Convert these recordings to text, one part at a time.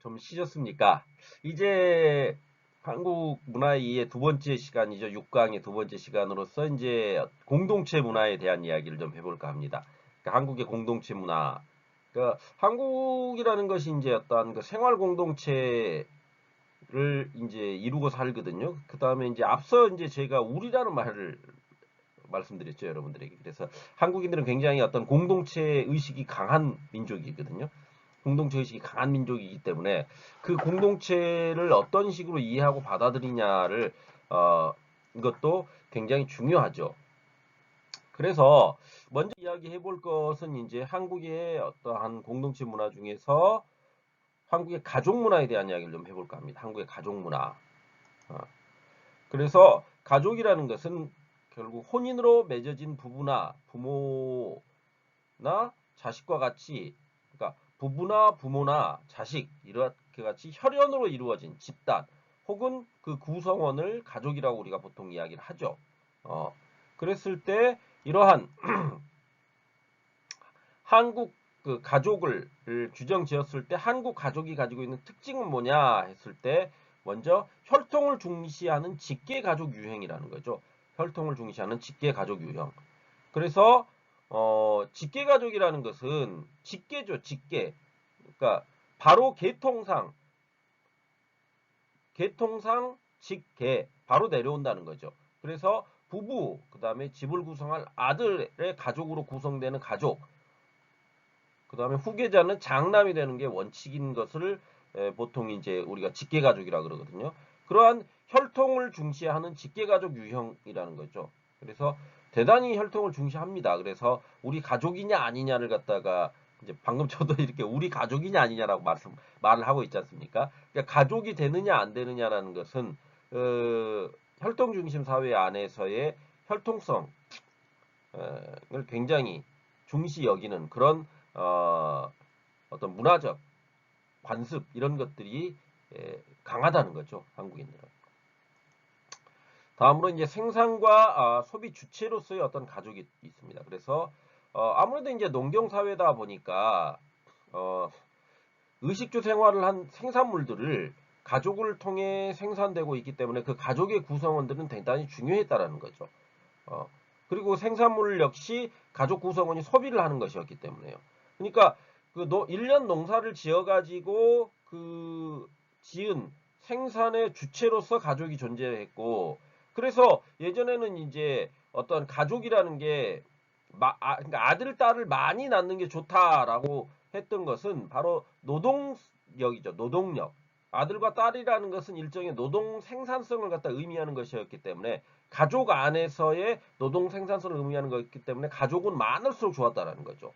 좀 쉬셨습니까? 이제 한국 문화의 두 번째 시간이죠. 6강의 두 번째 시간으로서 이제 공동체 문화에 대한 이야기를 좀 해볼까 합니다. 그러니까 한국의 공동체 문화. 그러니까 한국이라는 것이 이제 어떤 그 생활 공동체를 이제 이루고 살거든요. 그 다음에 이제 앞서 이제 제가 우리라는 말을 말씀드렸죠, 여러분들에게. 그래서 한국인들은 굉장히 어떤 공동체 의식이 강한 민족이거든요. 공동체 의식이 강한 민족이기 때문에 그 공동체를 어떤 식으로 이해하고 받아들이냐를 이것도 굉장히 중요하죠. 그래서 먼저 이야기해 볼 것은 이제 한국의 어떠한 공동체 문화 중에서 한국의 가족 문화에 대한 이야기를 좀 해볼까 합니다. 한국의 가족 문화. 어, 그래서 가족이라는 것은 결국 혼인으로 맺어진 부부나 부모나 자식과 같이, 그러니까 부부나 부모나 자식 이렇게 같이 혈연으로 이루어진 집단 혹은 그 구성원을 가족이라고 우리가 보통 이야기를 하죠. 어, 그랬을 때 이러한 한국 그 가족을 규정 지었을 때 한국 가족이 가지고 있는 특징은 뭐냐 했을 때 먼저 혈통을 중시하는 직계 가족 유형이라는 거죠. 혈통을 중시하는 직계 가족 유형. 그래서 직계 가족이라는 것은 직계죠, 직계. 그러니까 바로 계통상 직계 바로 내려온다는 거죠. 그래서 부부, 그다음에 집을 구성할 아들의 가족으로 구성되는 가족, 그다음에 후계자는 장남이 되는 게 원칙인 것을 보통 이제 우리가 직계가족이라 그러거든요. 그러한 혈통을 중시하는 직계가족 유형이라는 거죠. 그래서 대단히 혈통을 중시합니다. 그래서 우리 가족이냐 아니냐를 갖다가 이제 방금 저도 이렇게 우리 가족이냐 아니냐라고 말을 하고 있지 않습니까? 그러니까 가족이 되느냐 안 되느냐라는 것은 혈통 중심 사회 안에서의 혈통성을 굉장히 중시 여기는 그런 어떤 문화적 관습 이런 것들이 강하다는 거죠. 한국인들은. 다음으로 이제 생산과 소비 주체로서의 어떤 가족이 있습니다. 그래서 아무래도 이제 농경 사회다 보니까 의식주 생활을 한 생산물들을 가족을 통해 생산되고 있기 때문에 그 가족의 구성원들은 대단히 중요했다라는 거죠. 어, 그리고 생산물 역시 가족 구성원이 소비를 하는 것이었기 때문에요. 그러니까 그 1년 농사를 지어가지고 그 지은 생산의 주체로서 가족이 존재했고, 그래서 예전에는 이제 어떤 가족이라는 게 그러니까 아들, 딸을 많이 낳는 게 좋다라고 했던 것은 바로 노동력이죠. 노동력. 아들과 딸이라는 것은 일종의 노동 생산성을 갖다 의미하는 것이었기 때문에 가족 안에서의 노동 생산성을 의미하는 것이기 때문에 가족은 많을수록 좋았다라는 거죠.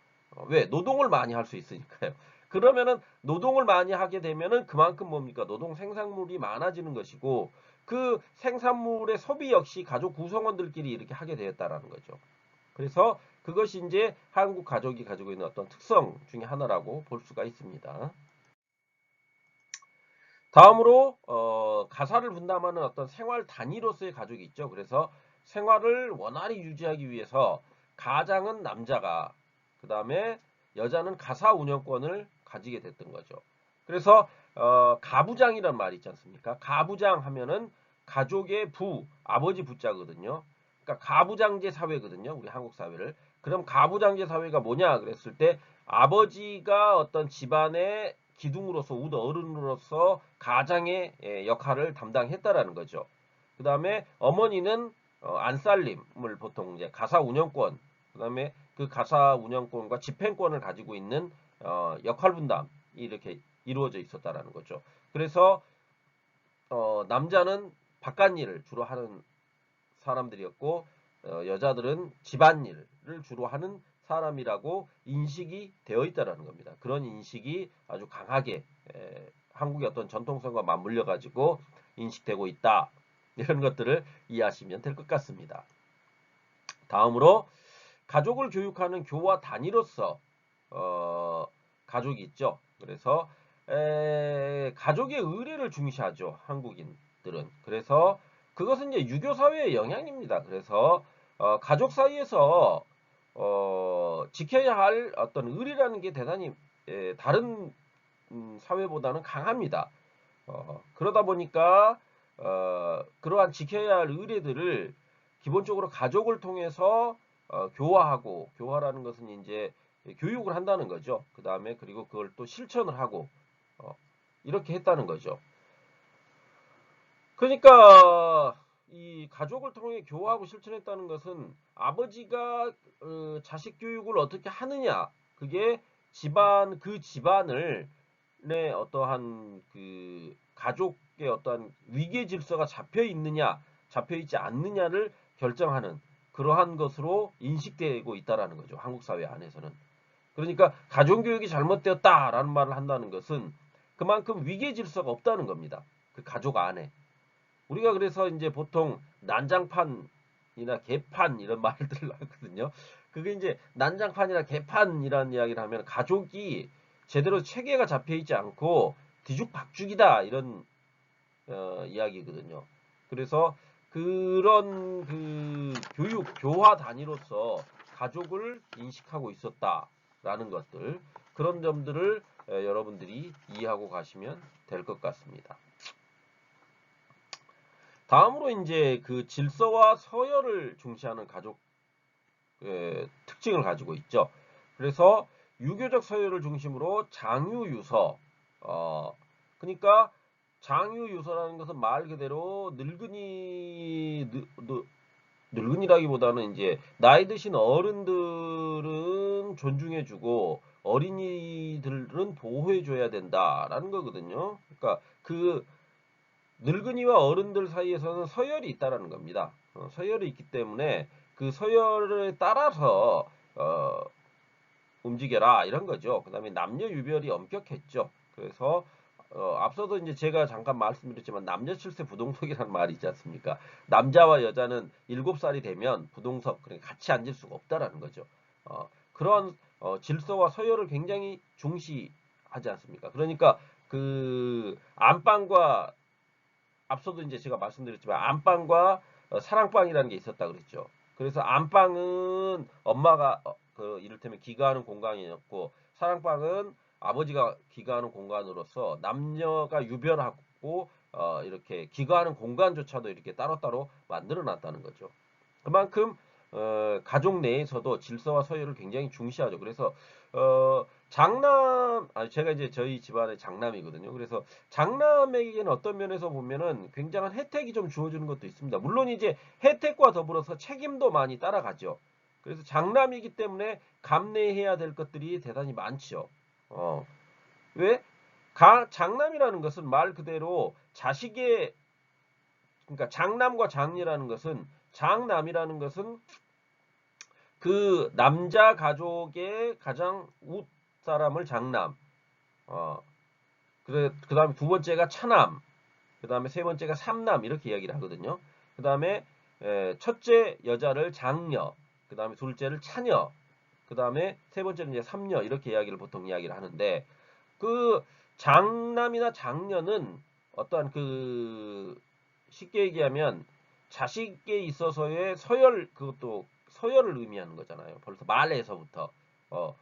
왜? 노동을 많이 할 수 있으니까요. 그러면은 노동을 많이 하게 되면은 그만큼 뭡니까? 노동 생산물이 많아지는 것이고 그 생산물의 소비 역시 가족 구성원들끼리 이렇게 하게 되었다라는 거죠. 그래서 그것이 이제 한국 가족이 가지고 있는 어떤 특성 중에 하나라고 볼 수가 있습니다. 다음으로 가사를 분담하는 어떤 생활 단위로서의 가족이 있죠. 그래서 생활을 원활히 유지하기 위해서 가장은 남자가, 그 다음에 여자는 가사 운영권을 가지게 됐던 거죠. 그래서 가부장이란 말이 있지 않습니까? 가부장 하면은 가족의 아버지 부자거든요. 그러니까 가부장제 사회거든요. 우리 한국 사회를. 그럼 가부장제 사회가 뭐냐 그랬을 때 아버지가 어떤 집안의 기둥으로서 어른으로서 가장의 역할을 담당했다라는 거죠. 그 다음에 어머니는 안살림을 보통 이제 가사 운영권, 그 다음에 그 가사 운영권과 집행권을 가지고 있는 역할 분담이 이렇게 이루어져 있었다라는 거죠. 그래서 남자는 바깥 일을 주로 하는 사람들이었고 여자들은 집안일을 주로 하는 사람이라고 인식이 되어 있다라는 겁니다. 그런 인식이 아주 강하게 한국의 어떤 전통성과 맞물려 가지고 인식되고 있다. 이런 것들을 이해하시면 될 것 같습니다. 다음으로 가족을 교육하는 교화 단위로서 가족이 있죠. 그래서 가족의 의례를 중시하죠. 한국인들은. 그래서 그것은 이제 유교 사회의 영향입니다. 그래서 가족 사이에서 지켜야 할 어떤 의리라는 게 대단히 다른 사회보다는 강합니다. 그러다 보니까 그러한 지켜야 할 의례들을 기본적으로 가족을 통해서 교화하고, 교화라는 것은 이제 교육을 한다는 거죠. 그 다음에 그리고 그걸 또 실천을 하고 어, 이렇게 했다는 거죠. 그러니까 이 가족을 통해 교화하고 실천했다는 것은 아버지가 자식 교육을 어떻게 하느냐, 그게 집안 그 집안을 내 어떠한 그 가족의 어떠한 위계 질서가 잡혀 있느냐, 잡혀 있지 않느냐를 결정하는 그러한 것으로 인식되고 있다라는 거죠. 한국 사회 안에서는. 그러니까 가정 교육이 잘못되었다라는 말을 한다는 것은 그만큼 위계 질서가 없다는 겁니다. 그 가족 안에. 우리가 그래서 이제 보통 난장판이나 개판 이런 말들을 하거든요. 그게 이제 난장판이나 개판이라는 이야기를 하면 가족이 제대로 체계가 잡혀 있지 않고 뒤죽박죽이다 이런 이야기거든요. 그래서 그런 그 교육 교화 단위로서 가족을 인식하고 있었다라는 것들, 그런 점들을 여러분들이 이해하고 가시면 될 것 같습니다. 다음으로 이제 그 질서와 서열을 중시하는 가족 특징을 가지고 있죠. 그래서 유교적 서열을 중심으로 장유유서, 그러니까 장유유서라는 것은 말 그대로 늙은이라기보다는 이제 나이 드신 어른들은 존중해주고 어린이들은 보호해줘야 된다라는 거거든요. 그러니까 그 늙은이와 어른들 사이에서는 서열이 있다라는 겁니다. 서열이 있기 때문에 그 서열에 따라서 움직여라 이런 거죠. 그다음에 남녀 유별이 엄격했죠. 그래서 앞서도 이제 제가 잠깐 말씀드렸지만 남녀 칠세 부동석이라는 말이 있지 않습니까? 남자와 여자는 7살이 되면 부동석, 그러니까 같이 앉을 수가 없다라는 거죠. 그런 질서와 서열을 굉장히 중시하지 않습니까? 그러니까 그 안방과 앞서도 이제 제가 말씀드렸지만 안방과 사랑방이라는 게 있었다 그랬죠. 그래서 안방은 엄마가 그 이를테면 귀가하는 공간이었고 사랑방은 아버지가 귀가하는 공간으로서 남녀가 유별하고 이렇게 귀가하는 공간조차도 이렇게 따로따로 만들어 놨다는 거죠. 그만큼 가족 내에서도 질서와 서열을 굉장히 중시하죠. 그래서 제가 이제 저희 집안의 장남이거든요. 그래서 장남에게는 어떤 면에서 보면은 굉장한 혜택이 좀 주어지는 것도 있습니다. 물론 이제 혜택과 더불어서 책임도 많이 따라가죠. 그래서 장남이기 때문에 감내해야 될 것들이 대단히 많죠. 왜? 장남이라는 것은 말 그대로 자식의, 그러니까 장남과 장녀라는 것은, 장남이라는 것은 그 남자 가족의 가장 윗사람을 장남, 그 다음에 두 번째가 차남, 그 다음에 세 번째가 삼남, 이렇게 이야기를 하거든요. 그 다음에 첫째 여자를 장녀, 그 다음에 둘째를 차녀, 그 다음에 세 번째는 이제 삼녀, 이렇게 이야기를 보통 이야기를 하는데, 그 장남이나 장녀는 어떠한 그 쉽게 얘기하면 자식에 있어서의 서열, 그것도 서열을 의미하는 거잖아요. 벌써 어,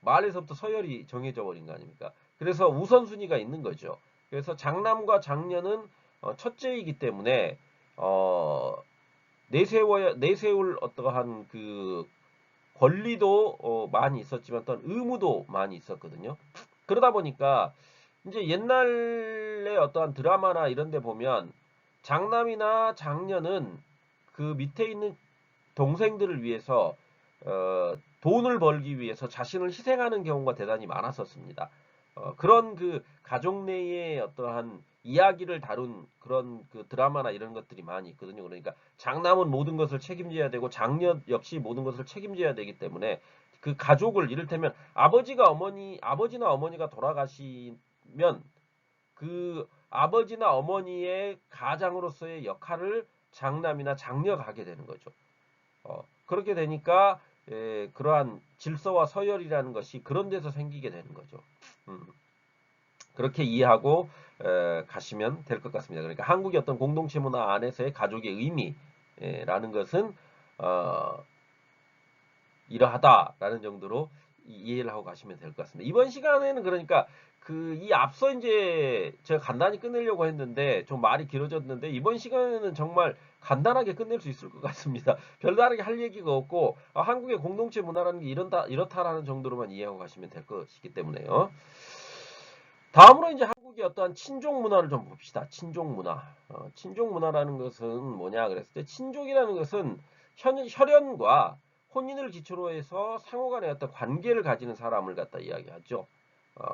말에서부터 서열이 정해져 버린 거 아닙니까? 그래서 우선순위가 있는 거죠. 그래서 장남과 장녀는 첫째이기 때문에 내세울 어떠한 그 권리도 많이 있었지만 또 의무도 많이 있었거든요. 그러다 보니까 이제 옛날에 어떠한 드라마나 이런 데 보면 장남이나 장녀는 그 밑에 있는 동생들을 위해서 돈을 벌기 위해서 자신을 희생하는 경우가 대단히 많았었습니다. 그런 그 가족 내의 어떠한 이야기를 다룬 그런 그 드라마나 이런 것들이 많이 있거든요. 그러니까 장남은 모든 것을 책임져야 되고 장녀 역시 모든 것을 책임져야 되기 때문에 그 가족을 이를테면 아버지나 어머니가 돌아가시면 그 아버지나 어머니의 가장으로서의 역할을 장남이나 장녀가 하게 되는 거죠. 그렇게 되니까 그러한 질서와 서열이라는 것이 그런 데서 생기게 되는 거죠. 그렇게 이해하고 가시면 될 것 같습니다. 그러니까 한국의 어떤 공동체 문화 안에서의 가족의 의미라는 것은 이러하다라는 정도로 이해를 하고 가시면 될 것 같습니다. 이번 시간에는 그러니까 이 앞서 이제 제가 간단히 끝내려고 했는데 좀 말이 길어졌는데 이번 시간에는 정말 간단하게 끝낼 수 있을 것 같습니다. 별다르게 할 얘기가 없고 한국의 공동체 문화라는 게 이렇다라는 정도로만 이해하고 가시면 될 것이기 때문에요. 다음으로 이제 한국의 어떠한 친족 문화를 좀 봅시다. 친족 문화. 친족 문화라는 것은 뭐냐 그랬을 때 친족이라는 것은 혈연과 혼인을 기초로 해서 상호간의 어떤 관계를 가지는 사람을 갖다 이야기하죠. 어,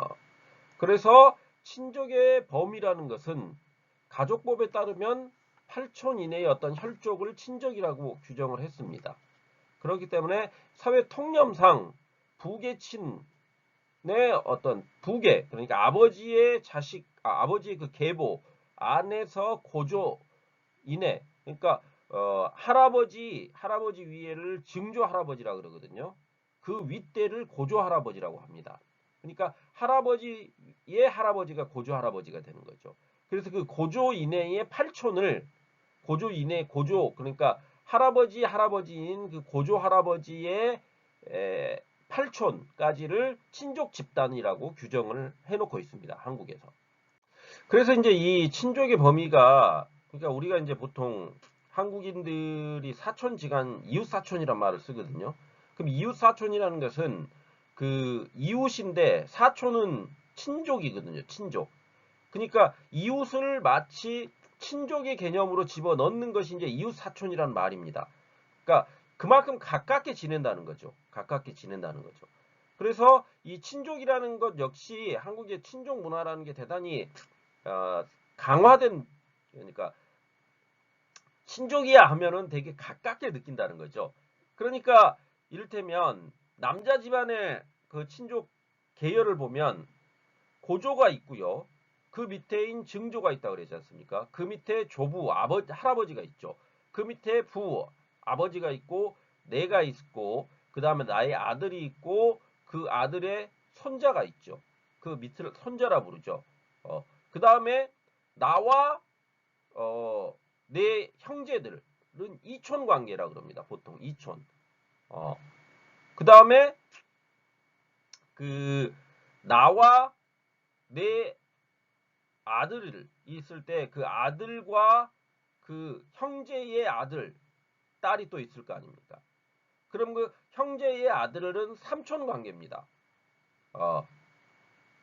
그래서 친족의 범위라는 것은 가족법에 따르면 8촌 이내의 어떤 혈족을 친족이라고 규정을 했습니다. 그렇기 때문에 사회 통념상 부계친 내 어떤 부계 그러니까 아버지의 자식 아버지의 그 계보 안에서 고조 이내 그러니까 할아버지 위에를 증조 할아버지라 그러거든요. 그 윗대를 고조 할아버지라고 합니다. 그러니까 할아버지의 할아버지가 고조 할아버지가 되는 거죠. 그래서 그 고조 이내의 팔촌을 고조 이내 고조 그러니까 할아버지인 그 고조 할아버지의 팔촌까지를 친족 집단이라고 규정을 해놓고 있습니다. 한국에서. 그래서 이제 이 친족의 범위가 그러니까 우리가 이제 보통 한국인들이 사촌지간 이웃사촌이란 말을 쓰거든요. 그럼 이웃사촌이라는 것은 그 이웃인데 사촌은 친족이거든요. 친족. 그러니까 이웃을 마치 친족의 개념으로 집어넣는 것이 이제 이웃사촌이란 말입니다. 그러니까 그만큼 가깝게 지낸다는 거죠. 가깝게 지낸다는 거죠. 그래서 이 친족이라는 것 역시 한국의 친족 문화라는 게 대단히 강화된 그러니까 친족이야 하면은 되게 가깝게 느낀다는 거죠. 그러니까 이를테면 남자 집안의 그 친족 계열을 보면 고조가 있고요. 그 밑에인 증조가 있다 그러지 않습니까? 그 밑에 조부, 할아버지가 있죠. 그 밑에 부, 아버지가 있고 내가 있고 그 다음에 나의 아들이 있고 그 아들의 손자가 있죠. 그 밑을 손자라 부르죠. 그 다음에 나와 내 형제들은 이촌 관계라 그럽니다. 보통 이촌. 그 다음에 그 나와 내 아들이 있을 때 그 아들과 그 형제의 아들, 딸이 또 있을 거 아닙니까? 그럼 그 형제의 아들은 삼촌 관계입니다.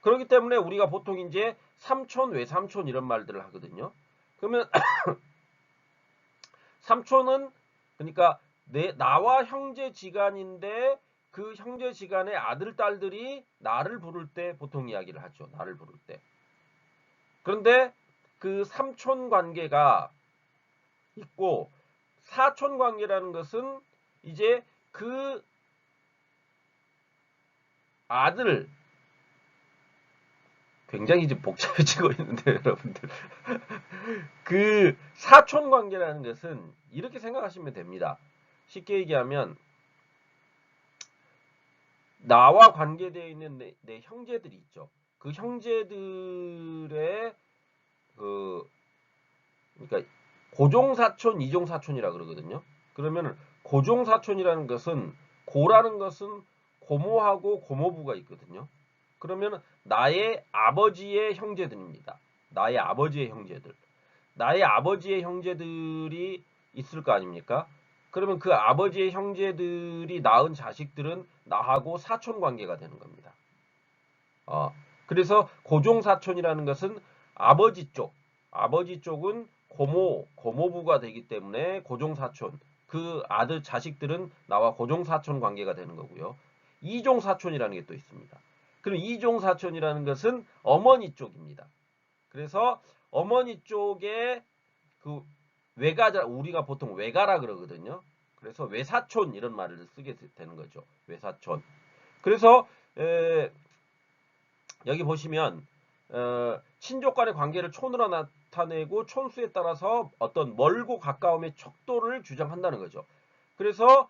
그렇기 때문에 우리가 보통 이제 삼촌, 외삼촌 이런 말들을 하거든요. 그러면 삼촌은 그러니까 나와 형제지간인데 그 형제지간의 아들, 딸들이 나를 부를 때 보통 이야기를 하죠. 나를 부를 때. 그런데 그 삼촌 관계가 있고 사촌 관계라는 것은 이제 그 아들 굉장히 이제 복잡해지고 있는데 여러분들 그 사촌 관계라는 것은 이렇게 생각하시면 됩니다. 쉽게 얘기하면 나와 관계되어 있는 내 형제들이 있죠. 그 형제들의 그 그러니까 고종사촌, 이종사촌이라 그러거든요. 그러면 고종사촌이라는 것은 고라는 것은 고모하고 고모부가 있거든요. 그러면 나의 아버지의 형제들입니다. 나의 아버지의 형제들. 나의 아버지의 형제들이 있을 거 아닙니까? 그러면 그 아버지의 형제들이 낳은 자식들은 나하고 사촌 관계가 되는 겁니다. 그래서 고종사촌이라는 것은 아버지 쪽, 아버지 쪽은 고모부가 되기 때문에 고종사촌, 그 아들 자식들은 나와 고종사촌 관계가 되는 거고요. 이종사촌이라는 게 또 있습니다. 그럼 이종사촌이라는 것은 어머니 쪽입니다. 그래서 어머니 쪽에 그 외가자, 우리가 보통 외가라 그러거든요. 그래서 외사촌 이런 말을 쓰게 되는 거죠. 외사촌. 그래서 여기 보시면 친족 간의 관계를 촌으로 나타내고 촌수에 따라서 어떤 멀고 가까움의 척도를 규정한다는 거죠. 그래서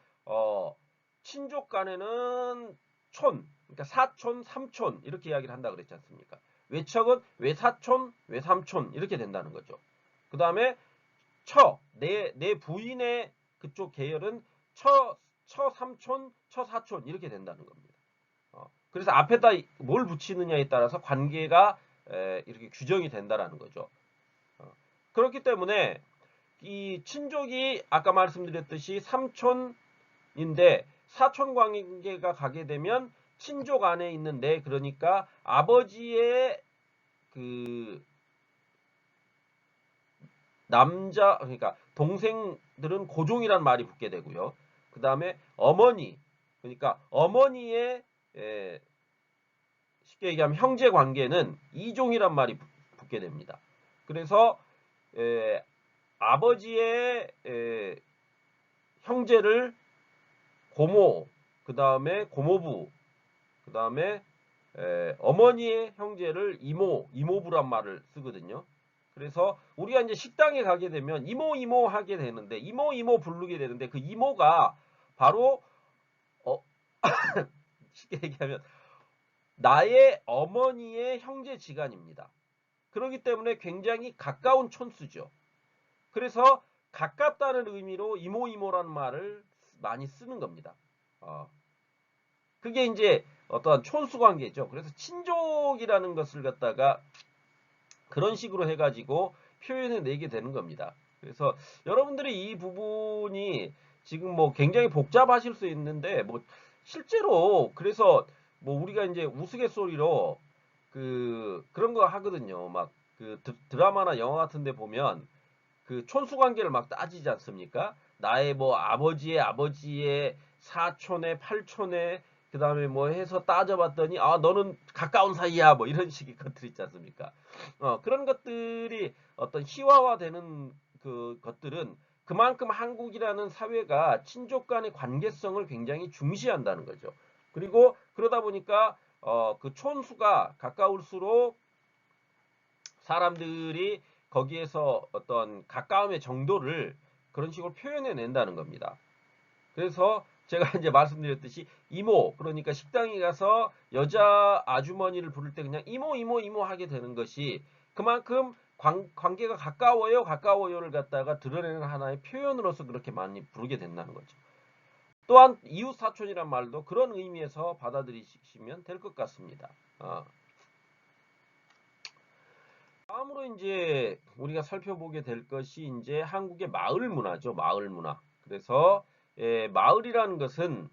친족 간에는 촌, 그러니까 사촌, 삼촌 이렇게 이야기를 한다 그랬지 않습니까? 외척은 외사촌, 외삼촌 이렇게 된다는 거죠. 그 다음에 내 부인의 그쪽 계열은 처삼촌, 처사촌 이렇게 된다는 겁니다. 그래서 앞에다 뭘 붙이느냐에 따라서 관계가 이렇게 규정이 된다라는 거죠. 그렇기 때문에 이 친족이 아까 말씀드렸듯이 삼촌인데 사촌 관계가 가게 되면 친족 안에 있는 그러니까 아버지의 그 남자 그러니까 동생들은 고종이란 말이 붙게 되고요. 그 다음에 어머니 그러니까 어머니의 쉽게 얘기하면 형제 관계는 이종이란 말이 붙게 됩니다. 그래서 아버지의 형제를 고모, 그 다음에 고모부, 그 다음에 어머니의 형제를 이모, 이모부란 말을 쓰거든요. 그래서 우리가 이제 식당에 가게 되면 이모 이모 하게 되는데 이모 이모 부르게 되는데 그 이모가 바로 쉽게 얘기하면 나의 어머니의 형제지간입니다. 그렇기 때문에 굉장히 가까운 촌수죠. 그래서 가깝다는 의미로 이모 이모라는 말을 많이 쓰는 겁니다. 그게 이제 어떠한 촌수 관계죠. 그래서 친족이라는 것을 갖다가 그런 식으로 해가지고 표현해 내게 되는 겁니다. 그래서 여러분들이 이 부분이 지금 뭐 굉장히 복잡하실 수 있는데 뭐 실제로 그래서 뭐 우리가 이제 우스갯소리로 그런 거 하거든요. 막 그 드라마나 영화 같은 데 보면 그 촌수 관계를 막 따지지 않습니까? 나의 뭐 아버지의 사촌의 팔촌의 그다음에 뭐 해서 따져봤더니 아 너는 가까운 사이야 뭐 이런 식의 것들 있지 않습니까? 그런 것들이 어떤 희화화되는 그 것들은 그만큼 한국이라는 사회가 친족 간의 관계성을 굉장히 중시한다는 거죠. 그리고 그러다 보니까 그 촌수가 가까울수록 사람들이 거기에서 어떤 가까움의 정도를 그런 식으로 표현해 낸다는 겁니다. 그래서 제가 이제 말씀드렸듯이 이모 그러니까 식당에 가서 여자 아주머니를 부를 때 그냥 이모 이모 이모 하게 되는 것이 그만큼 관계가 가까워요를 갖다가 드러내는 하나의 표현으로서 그렇게 많이 부르게 된다는 거죠. 또한 이웃 사촌이란 말도 그런 의미에서 받아들이시면 될 것 같습니다. 다음으로 이제 우리가 살펴보게 될 것이 이제 한국의 마을 문화죠. 마을 문화. 그래서 마을이라는 것은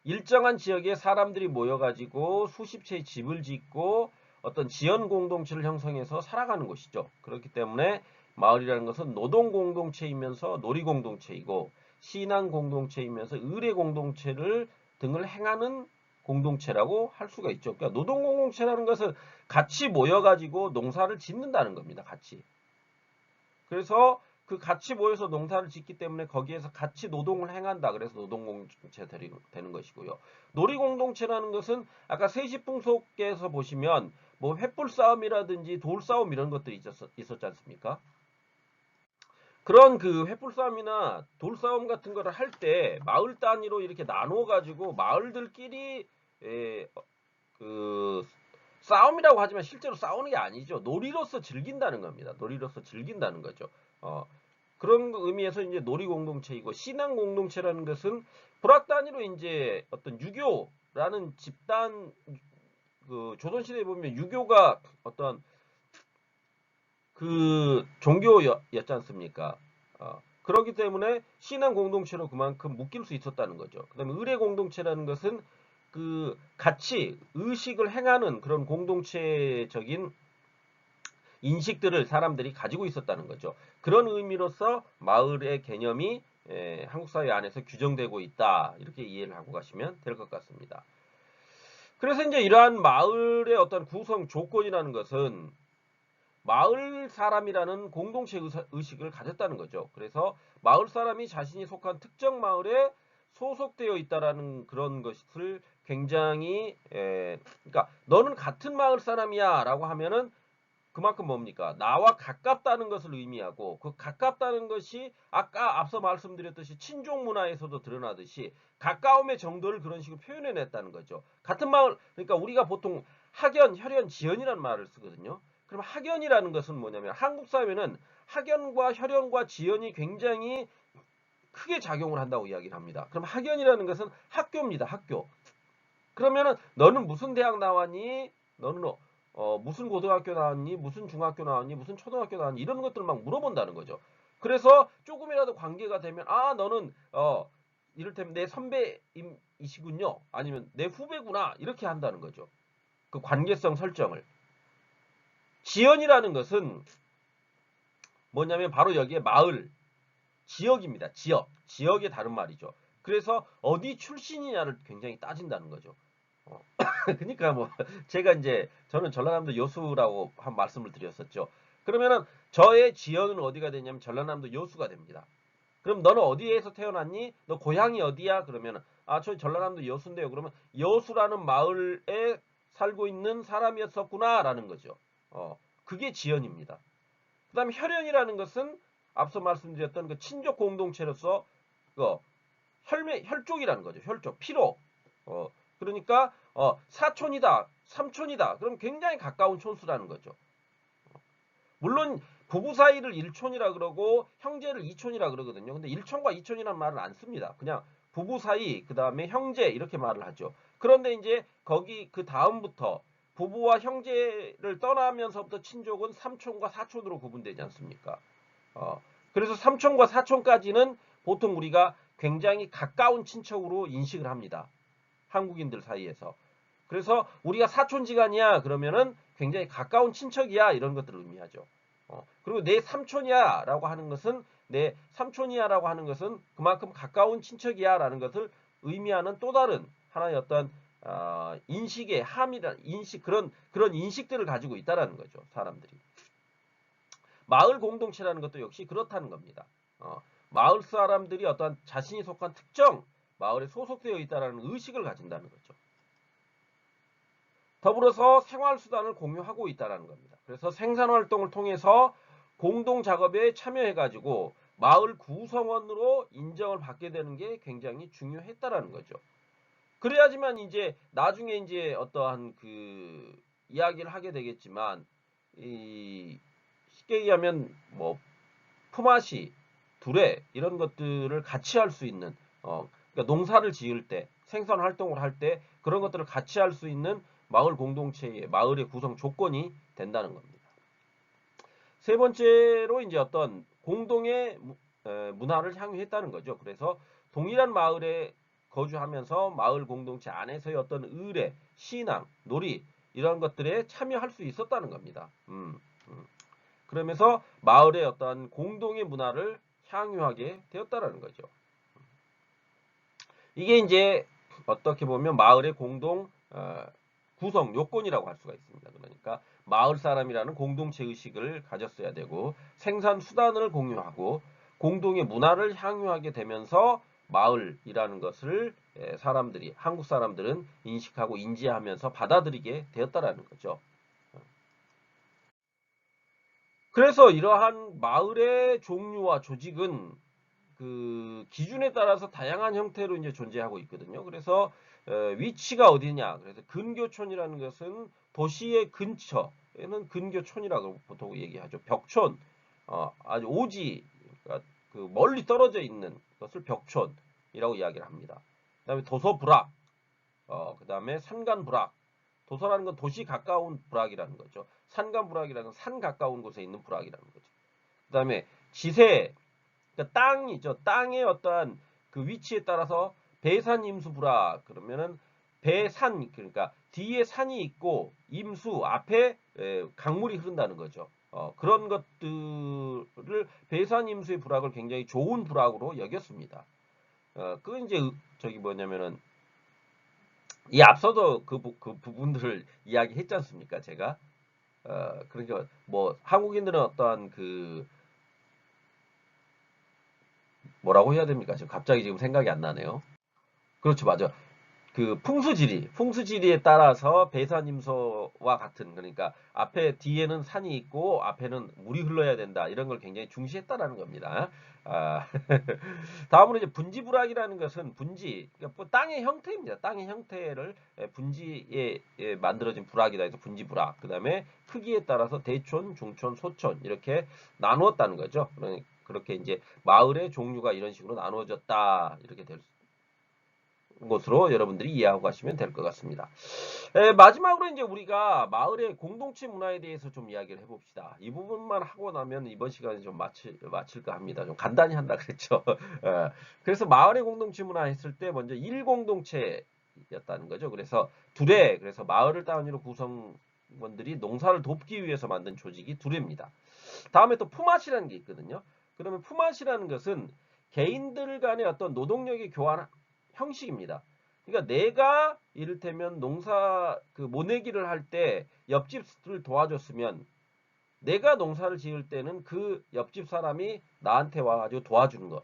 일정한 지역에 사람들이 모여가지고 수십 채의 집을 짓고 어떤 지연 공동체를 형성해서 살아가는 곳이죠. 그렇기 때문에 마을이라는 것은 노동 공동체이면서 놀이 공동체이고 신앙 공동체이면서 의례 공동체를 등을 행하는 공동체라고 할 수가 있죠. 그러니까 노동 공동체라는 것은 같이 모여가지고 농사를 짓는다는 겁니다. 같이. 그래서 그 같이 모여서 농사를 짓기 때문에 거기에서 같이 노동을 행한다. 그래서 노동공동체 되는 것이고요. 놀이공동체라는 것은 아까 세시풍속에서 보시면 뭐 횃불 싸움이라든지 돌 싸움 이런 것들이 있었지 않습니까? 그런 그 횃불 싸움이나 돌 싸움 같은 거를 할 때 마을 단위로 이렇게 나눠 가지고 마을들끼리 그 싸움이라고 하지만 실제로 싸우는 게 아니죠. 놀이로서 즐긴다는 겁니다. 놀이로서 즐긴다는 거죠. 그런 의미에서 이제 놀이 공동체이고 신앙 공동체라는 것은 불학 단위로 이제 어떤 유교라는 집단 그 조선 시대에 보면 유교가 어떤 그 종교였지 않습니까? 그렇기 때문에 신앙 공동체로 그만큼 묶일 수 있었다는 거죠. 그다음에 의례 공동체라는 것은 그 같이 의식을 행하는 그런 공동체적인 인식들을 사람들이 가지고 있었다는 거죠. 그런 의미로서 마을의 개념이 한국 사회 안에서 규정되고 있다. 이렇게 이해를 하고 가시면 될 것 같습니다. 그래서 이제 이러한 마을의 어떤 구성 조건이라는 것은 마을 사람이라는 공동체 의식을 가졌다는 거죠. 그래서 마을 사람이 자신이 속한 특정 마을에 소속되어 있다라는 그런 것을 굉장히 그러니까 너는 같은 마을 사람이야라고 하면은 그만큼 뭡니까? 나와 가깝다는 것을 의미하고 그 가깝다는 것이 아까 앞서 말씀드렸듯이 친족 문화에서도 드러나듯이 가까움의 정도를 그런 식으로 표현해냈다는 거죠. 같은 마을 그러니까 우리가 보통 학연, 혈연, 지연이라는 말을 쓰거든요. 그럼 학연이라는 것은 뭐냐면 한국 사회는 학연과 혈연과 지연이 굉장히 크게 작용을 한다고 이야기를 합니다. 그럼 학연이라는 것은 학교입니다. 학교. 그러면은 너는 무슨 대학 나왔니? 너는 무슨 고등학교 나왔니? 무슨 중학교 나왔니? 무슨 초등학교 나왔니? 이런 것들 막 물어본다는 거죠. 그래서 조금이라도 관계가 되면 아 너는 이를테면 내 선배이시군요. 아니면 내 후배구나. 이렇게 한다는 거죠. 그 관계성 설정을. 지연이라는 것은 뭐냐면 바로 여기에 마을, 지역입니다. 지역. 지역의 다른 말이죠. 그래서 어디 출신이냐를 굉장히 따진다는 거죠. 그러니까 뭐 제가 이제 저는 전라남도 여수라고 한 말씀을 드렸었죠. 그러면은 저의 지역은 어디가 되냐면 전라남도 여수가 됩니다. 그럼 너는 어디에서 태어났니? 너 고향이 어디야? 그러면은 아, 저 전라남도 여수인데요. 그러면 여수라는 마을에 살고 있는 사람이었었구나라는 거죠. 그게 지연입니다. 그다음에 혈연이라는 것은 앞서 말씀드렸던 그 친족 공동체로서 그 혈족이라는 거죠. 혈족, 피로. 어, 그러니까 사촌이다, 삼촌이다. 그럼 굉장히 가까운 촌수라는 거죠. 물론 부부 사이를 일촌이라 그러고 형제를 이촌이라 그러거든요. 근데 일촌과 이촌이라는 말을 안 씁니다. 그냥 부부 사이, 그다음에 형제 이렇게 말을 하죠. 그런데 이제 거기 그 다음부터 부부와 형제를 떠나면서부터 친족은 삼촌과 사촌으로 구분되지 않습니까? 어, 그래서 삼촌과 사촌까지는 보통 우리가 굉장히 가까운 친척으로 인식을 합니다. 한국인들 사이에서. 그래서 우리가 사촌지간이야 그러면은 굉장히 가까운 친척이야 이런 것들을 의미하죠. 그리고 내 삼촌이야라고 하는 것은 내 삼촌이야라고 하는 것은 그만큼 가까운 친척이야라는 것을 의미하는 또 다른 하나의 어떤 인식의 함이란 인식 그런 인식들을 가지고 있다라는 거죠 사람들이. 마을 공동체라는 것도 역시 그렇다는 겁니다. 마을 사람들이 어떤 자신이 속한 특정 마을에 소속되어 있다는 의식을 가진다는 거죠. 더불어서 생활수단을 공유하고 있다는 겁니다. 그래서 생산활동을 통해서 공동작업에 참여해가지고 마을 구성원으로 인정을 받게 되는 게 굉장히 중요했다라는 거죠. 그래야지만 이제 나중에 이제 어떠한 그 이야기를 하게 되겠지만 이 쉽게 얘기하면 뭐 품앗이, 두레 이런 것들을 같이 할 수 있는 그러니까 농사를 지을 때 생산 활동을 할 때 그런 것들을 같이 할 수 있는 마을 공동체의 마을의 구성 조건이 된다는 겁니다. 세 번째로 이제 어떤 공동의 문화를 향유했다는 거죠. 그래서 동일한 마을에 거주하면서 마을 공동체 안에서의 어떤 의례, 신앙, 놀이 이런 것들에 참여할 수 있었다는 겁니다. 그러면서 마을의 어떤 공동의 문화를 향유하게 되었다라는 거죠. 이게 이제 어떻게 보면 마을의 공동 구성 요건이라고 할 수가 있습니다. 그러니까 마을 사람이라는 공동체 의식을 가졌어야 되고 생산 수단을 공유하고 공동의 문화를 향유하게 되면서 마을이라는 것을 사람들이 한국 사람들은 인식하고 인지하면서 받아들이게 되었다라는 거죠. 그래서 이러한 마을의 종류와 조직은 그 기준에 따라서 다양한 형태로 이제 존재하고 있거든요. 그래서 위치가 어디냐? 그래서 근교촌이라는 것은 도시의 근처에는 근교촌이라고 보통 얘기하죠. 벽촌, 아주 오지, 그러니까 그 멀리 떨어져 있는 것을 벽촌이라고 이야기를 합니다. 그다음에 도서부락, 그다음에 산간부락. 도서라는 건 도시 가까운 부락이라는 거죠. 산간부락이라는 건 산 가까운 곳에 있는 부락이라는 거죠. 그다음에 지세, 그러니까 땅이죠. 땅의 어떠한 그 위치에 따라서 배산 임수 불화 그러면은 배산 그러니까 뒤에 산이 있고 임수 앞에 강물이 흐른다는 거죠. 그런 것들을 배산 임수의 불학을 굉장히 좋은 불학으로 여겼습니다. 그건 이제 저기 뭐냐면은 이 앞서도 그 부분들을 이야기했지 않습니까? 제가 그러니까 뭐 한국인들은 어떠한 그 뭐라고 해야 됩니까? 지금 갑자기 지금 생각이 안 나네요. 그렇죠, 맞아. 그 풍수지리에 따라서 배산임소와 같은 그러니까 앞에 뒤에는 산이 있고 앞에는 물이 흘러야 된다 이런 걸 굉장히 중시했다라는 겁니다. 아, 다음으로 이제 분지불학이라는 것은 분지 그러니까 뭐 땅의 형태입니다. 땅의 형태를 분지에 만들어진 불학이다 해서 분지불학. 그다음에 크기에 따라서 대촌, 중촌, 소촌 이렇게 나누었다는 거죠. 그렇게 이제 마을의 종류가 이런 식으로 나누어졌다 이렇게 될 수. 것으로 여러분들이 이해하고 가시면 될 것 같습니다. 마지막으로 이제 우리가 마을의 공동체 문화에 대해서 좀 이야기를 해봅시다. 이 부분만 하고 나면 이번 시간에 좀 마칠까 합니다. 좀 간단히 한다 그랬죠. 그래서 마을의 공동체 문화 했을 때 먼저 일공동체였다는 거죠. 그래서 마을을 단위로 구성원들이 농사를 돕기 위해서 만든 조직이 두레입니다. 다음에 또 품앗이라는 게 있거든요. 그러면 품앗이라는 것은 개인들 간의 어떤 노동력의 교환 형식입니다. 그러니까 내가 이를테면 농사 모내기를 할 때 옆집을 도와줬으면 내가 농사를 지을 때는 그 옆집 사람이 나한테 와가지고 도와주는 것.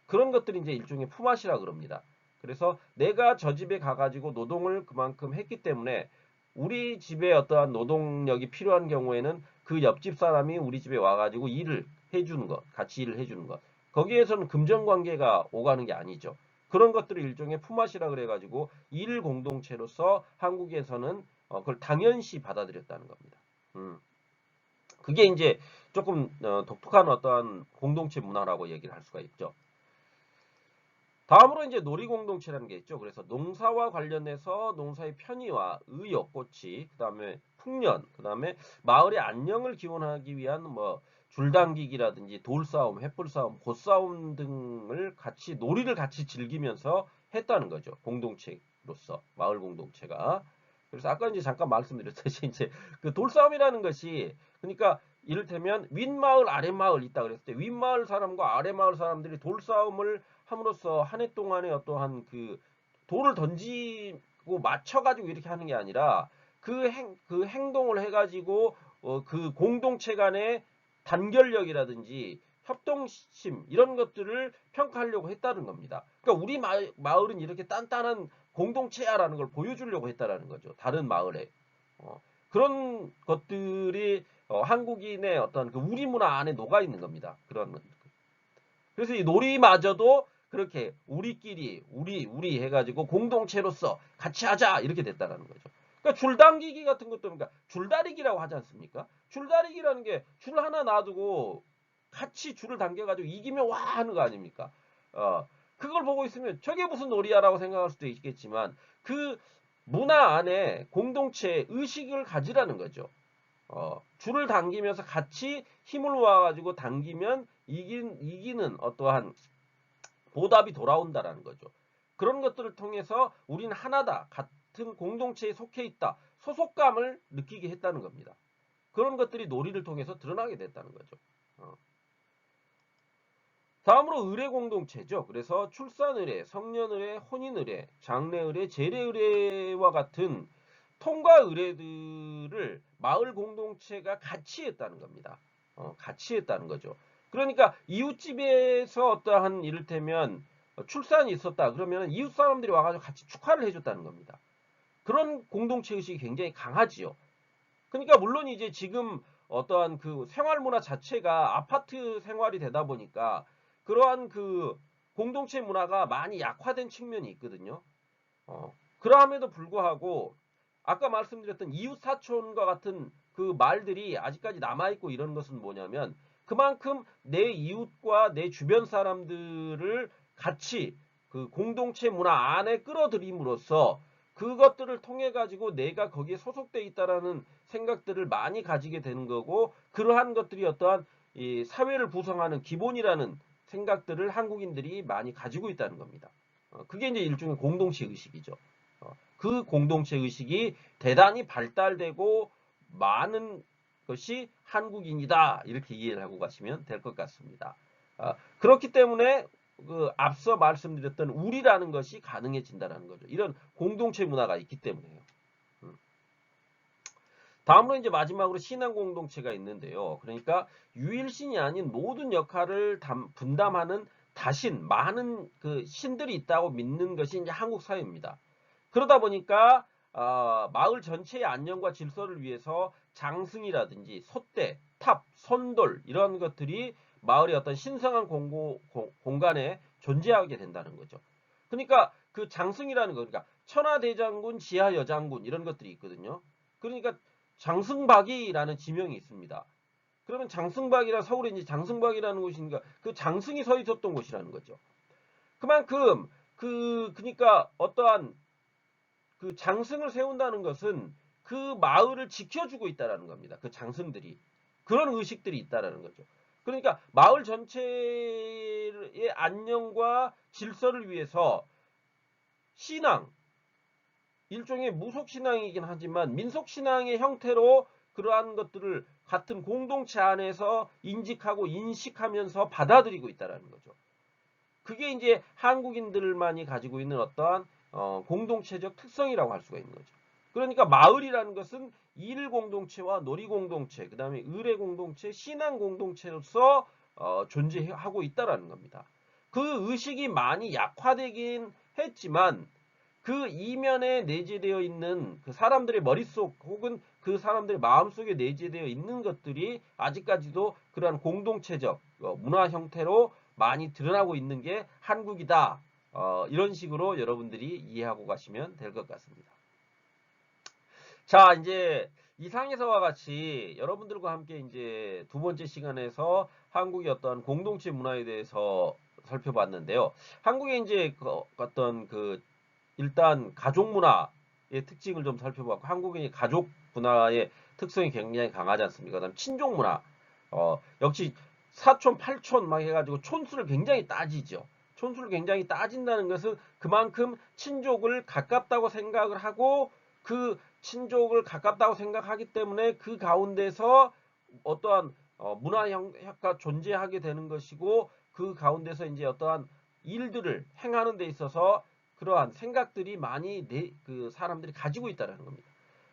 그런 것들이 이제 일종의 품앗이라 그럽니다. 그래서 내가 저 집에 가가지고 노동을 그만큼 했기 때문에 우리 집에 어떠한 노동력이 필요한 경우에는 그 옆집 사람이 우리 집에 와가지고 일을 해주는 것, 같이 일을 해주는 것. 거기에서는 금전관계가 오가는 게 아니죠. 그런 것들을 일종의 품앗이라 그래가지고 일 공동체로서 한국에서는 그걸 당연시 받아들였다는 겁니다. 그게 이제 조금 독특한 어떠한 공동체 문화라고 얘기를 할 수가 있죠. 다음으로 이제 놀이공동체라는 게 있죠. 그래서 농사와 관련해서 농사의 편의와 의욕, 꽃이, 그 다음에 풍년, 그 다음에 마을의 안녕을 기원하기 위한 뭐 줄당기기라든지 돌싸움, 횃불싸움, 보싸움 등을 같이 놀이를 같이 즐기면서 했다는 거죠. 공동체로서 마을 공동체가. 그래서 아까 이제 잠깐 말씀드렸듯이 이제 그 돌싸움이라는 것이 그러니까 이를테면 윗마을 아랫마을 있다 그랬을 때 윗마을 사람과 아랫마을 사람들이 돌싸움을 함으로써 한 해 동안에 어떠한 그 돌을 던지고 맞춰가지고 이렇게 하는 게 아니라 그 행동을 해가지고 그 공동체 간의 단결력이라든지 협동심 이런 것들을 평가하려고 했다는 겁니다. 그러니까 우리 마을은 이렇게 단단한 공동체야라는 걸 보여주려고 했다라는 거죠. 다른 마을에. 그런 것들이 한국인의 어떤 그 우리 문화 안에 녹아 있는 겁니다. 그래서 이 놀이마저도 그렇게 우리끼리 우리 해가지고 공동체로서 같이 하자 이렇게 됐다라는 거죠. 그러니까 줄당기기 같은 것도 그러니까 줄다리기라고 하지 않습니까? 줄다리기라는 게 줄 하나 놔두고 같이 줄을 당겨가지고 이기면 와 하는 거 아닙니까? 그걸 보고 있으면 저게 무슨 놀이야라고 생각할 수도 있겠지만 그 문화 안에 공동체 의식을 가지라는 거죠. 줄을 당기면서 같이 힘을 모아가지고 당기면 이기는 어떠한 보답이 돌아온다라는 거죠. 그런 것들을 통해서 우리는 하나다. 같은 공동체에 속해 있다. 소속감을 느끼게 했다는 겁니다. 그런 것들이 놀이를 통해서 드러나게 됐다는 거죠. 다음으로 의례 공동체죠. 그래서 출산 의례, 성년 의례, 혼인 의례, 장례 의례, 제례 의례와 같은 통과 의례들을 마을 공동체가 같이 했다는 겁니다. 같이 했다는 거죠. 그러니까 이웃집에서 어떠한 이를테면 출산이 있었다. 그러면 이웃 사람들이 와가지고 같이 축하를 해줬다는 겁니다. 그런 공동체 의식이 굉장히 강하지요. 그러니까 물론 이제 지금 어떠한 그 생활 문화 자체가 아파트 생활이 되다 보니까 그러한 그 공동체 문화가 많이 약화된 측면이 있거든요. 그러함에도 불구하고 아까 말씀드렸던 이웃 사촌과 같은 그 말들이 아직까지 남아있고 이런 것은 뭐냐면 그만큼 내 이웃과 내 주변 사람들을 같이 그 공동체 문화 안에 끌어들임으로써 그것들을 통해 가지고 내가 거기에 소속돼 있다라는 생각들을 많이 가지게 되는 거고 그러한 것들이 어떠한 이 사회를 구성하는 기본이라는 생각들을 한국인들이 많이 가지고 있다는 겁니다. 그게 이제 일종의 공동체 의식이죠. 그 공동체 의식이 대단히 발달되고 많은 것이 한국인이다. 이렇게 이해를 하고 가시면 될 것 같습니다. 그렇기 때문에 그 앞서 말씀드렸던 우리라는 것이 가능해진다는 거죠. 이런 공동체 문화가 있기 때문에요. 다음으로 이제 마지막으로 신앙 공동체가 있는데요. 그러니까 유일신이 아닌 모든 역할을 분담하는 다신 많은 그 신들이 있다고 믿는 것이 이제 한국 사회입니다. 그러다 보니까 마을 전체의 안녕과 질서를 위해서 장승이라든지 솥대, 탑, 선돌 이런 것들이 마을의 어떤 신성한 공간에 존재하게 된다는 거죠. 그러니까 그 장승이라는 거, 그러니까 천하대장군, 지하여장군 이런 것들이 있거든요. 그러니까 장승박이라는 지명이 있습니다. 그러면 장승박이라 서울에 이제 장승박이라는 곳이니까 그 장승이 서 있었던 곳이라는 거죠. 그만큼 그러니까 어떠한 그 장승을 세운다는 것은 그 마을을 지켜주고 있다라는 겁니다. 그 장승들이. 그런 의식들이 있다라는 거죠. 그러니까 마을 전체의 안녕과 질서를 위해서 신앙, 일종의 무속신앙이긴 하지만 민속신앙의 형태로 그러한 것들을 같은 공동체 안에서 인식하고 인식하면서 받아들이고 있다는 거죠. 그게 이제 한국인들만이 가지고 있는 어떠한 공동체적 특성이라고 할 수가 있는 거죠. 그러니까 마을이라는 것은 일 공동체와 놀이 공동체, 그 다음에 의례 공동체, 신앙 공동체로서 존재하고 있다라는 겁니다. 그 의식이 많이 약화되긴 했지만 그 이면에 내재되어 있는 그 사람들의 머릿속 혹은 그 사람들의 마음속에 내재되어 있는 것들이 아직까지도 그러한 공동체적 문화 형태로 많이 드러나고 있는 게 한국이다. 이런 식으로 여러분들이 이해하고 가시면 될 것 같습니다. 자, 이제 이상에서와 같이 여러분들과 함께 이제 두 번째 시간에서 한국의 어떤 공동체 문화에 대해서 살펴봤는데요. 한국의 이제 어떤 일단 가족 문화의 특징을 좀 살펴봤고 한국의 가족 문화의 특성이 굉장히 강하지 않습니까? 그다음 친족 문화. 역시 사촌, 팔촌 막 해가지고 촌수를 굉장히 따지죠. 촌수를 굉장히 따진다는 것은 그만큼 친족을 가깝다고 생각을 하고 그 친족을 가깝다고 생각하기 때문에 그 가운데서 어떠한 문화 형태가 존재하게 되는 것이고 그 가운데서 이제 어떠한 일들을 행하는 데 있어서 그러한 생각들이 많이 그 사람들이 가지고 있다는 겁니다.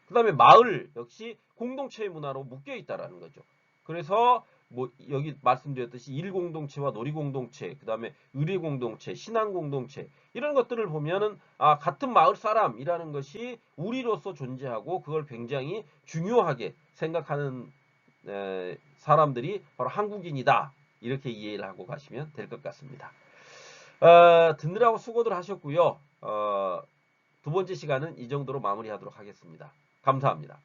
그 다음에 마을 역시 공동체의 문화로 묶여 있다는 거죠. 그래서 뭐 여기 말씀드렸듯이 일 공동체와 놀이 공동체, 그 다음에 의례 공동체, 신앙 공동체 이런 것들을 보면은 같은 마을 사람이라는 것이 우리로서 존재하고 그걸 굉장히 중요하게 생각하는 사람들이 바로 한국인이다. 이렇게 이해를 하고 가시면 될 것 같습니다. 듣느라고 수고들 하셨고요. 두 번째 시간은 이 정도로 마무리하도록 하겠습니다. 감사합니다.